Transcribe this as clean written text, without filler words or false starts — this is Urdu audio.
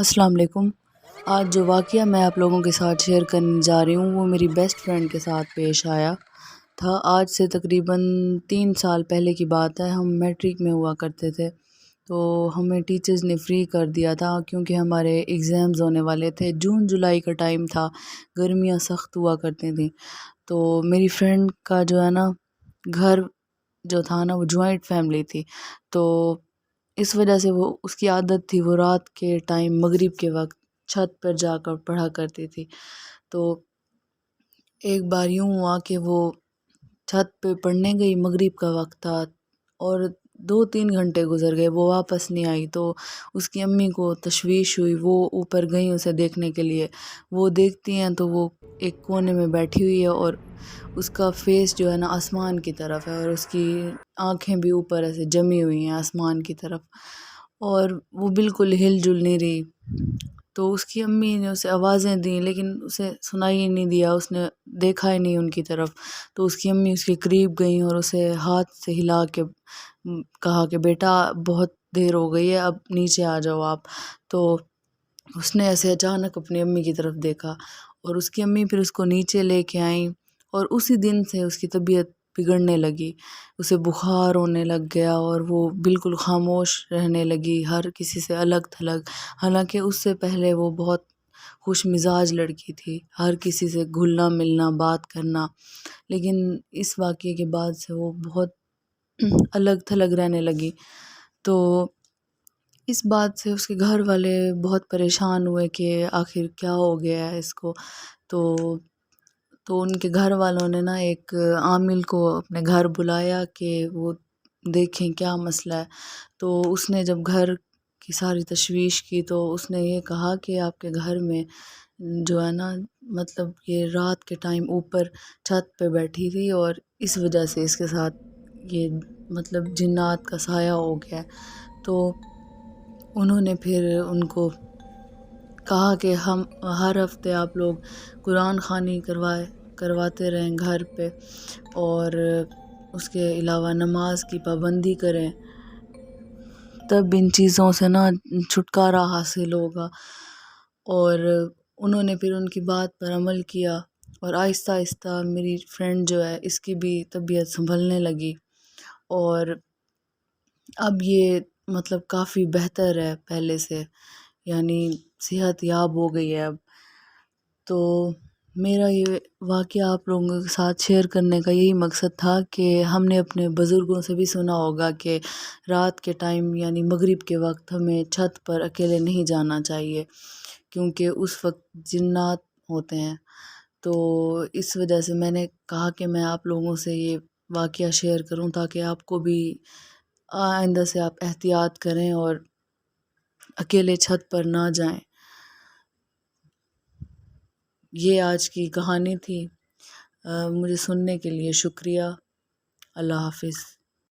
السلام علیکم۔ آج جو واقعہ میں آپ لوگوں کے ساتھ شیئر کرنے جا رہی ہوں وہ میری بیسٹ فرینڈ کے ساتھ پیش آیا تھا۔ آج سے تقریباً 3 سال پہلے کی بات ہے۔ ہم میٹرک میں ہوا کرتے تھے، تو ہمیں ٹیچرز نے فری کر دیا تھا کیونکہ ہمارے ایگزامز ہونے والے تھے۔ جون جولائی کا ٹائم تھا، گرمیاں سخت ہوا کرتی تھیں۔ تو میری فرینڈ کا جو ہے نا گھر جو تھا نا وہ جوائنٹ فیملی تھی، تو اس وجہ سے وہ اس کی عادت تھی وہ رات کے ٹائم مغرب کے وقت چھت پر جا کر پڑھا کرتی تھی۔ تو ایک بار یوں ہوا کہ وہ چھت پہ پڑھنے گئی، مغرب کا وقت تھا اور 2-3 گھنٹے گزر گئے، وہ واپس نہیں آئی۔ تو اس کی امی کو تشویش ہوئی، وہ اوپر گئیں اسے دیکھنے کے لیے۔ وہ دیکھتی ہیں تو وہ ایک کونے میں بیٹھی ہوئی ہے اور اس کا فیس جو ہے نا آسمان کی طرف ہے اور اس کی آنکھیں بھی اوپر ایسے جمی ہوئی ہیں آسمان کی طرف، اور وہ بالکل ہل جل نہیں رہی۔ تو اس کی امی نے اسے آوازیں دیں لیکن اسے سنائی ہی نہیں دیا، اس نے دیکھا ہی نہیں ان کی طرف۔ تو اس کی امی اس کے قریب گئیں اور اسے ہاتھ سے ہلا کے کہا کہ بیٹا بہت دیر ہو گئی ہے، اب نیچے آ جاؤ آپ۔ تو اس نے ایسے اچانک اپنی امی کی طرف دیکھا اور اس کی امی پھر اس کو نیچے لے کے آئیں، اور اسی دن سے اس کی طبیعت بگڑنے لگی، اسے بخار ہونے لگ گیا اور وہ بالکل خاموش رہنے لگی، ہر کسی سے الگ تھلگ۔ حالانکہ اس سے پہلے وہ بہت خوش مزاج لڑکی تھی، ہر کسی سے گھلنا ملنا بات کرنا، لیکن اس واقعے کے بعد سے وہ بہت الگ تھلگ رہنے لگی۔ تو اس بات سے اس کے گھر والے بہت پریشان ہوئے کہ آخر کیا ہو گیا ہے اس کو۔ تو ان کے گھر والوں نے نا ایک عامل کو اپنے گھر بلایا کہ وہ دیکھیں کیا مسئلہ ہے۔ تو اس نے جب گھر کی ساری تشویش کی تو اس نے یہ کہا کہ آپ کے گھر میں جو ہے نا مطلب یہ رات کے ٹائم اوپر چھت پہ بیٹھی تھی اور اس وجہ سے اس کے ساتھ یہ مطلب جنات کا سایہ ہو گیا ہے۔ تو انہوں نے پھر ان کو کہا کہ ہم ہر ہفتے آپ لوگ قرآن خوانی کرواتے رہیں گھر پہ، اور اس کے علاوہ نماز کی پابندی کریں، تب ان چیزوں سے نا چھٹکارا حاصل ہوگا۔ اور انہوں نے پھر ان کی بات پر عمل کیا اور آہستہ آہستہ میری فرینڈ جو ہے اس کی بھی طبیعت سنبھلنے لگی، اور اب یہ مطلب کافی بہتر ہے پہلے سے، یعنی صحت یاب ہو گئی ہے اب۔ تو میرا یہ واقعہ آپ لوگوں کے ساتھ شیئر کرنے کا یہی مقصد تھا کہ ہم نے اپنے بزرگوں سے بھی سنا ہوگا کہ رات کے ٹائم یعنی مغرب کے وقت ہمیں چھت پر اکیلے نہیں جانا چاہیے کیونکہ اس وقت جنات ہوتے ہیں۔ تو اس وجہ سے میں نے کہا کہ میں آپ لوگوں سے یہ واقعہ شیئر کروں تاکہ آپ کو بھی آئندہ سے آپ احتیاط کریں اور اکیلے چھت پر نہ جائیں۔ یہ آج کی کہانی تھی۔ مجھے سننے کے لیے شکریہ۔ اللہ حافظ۔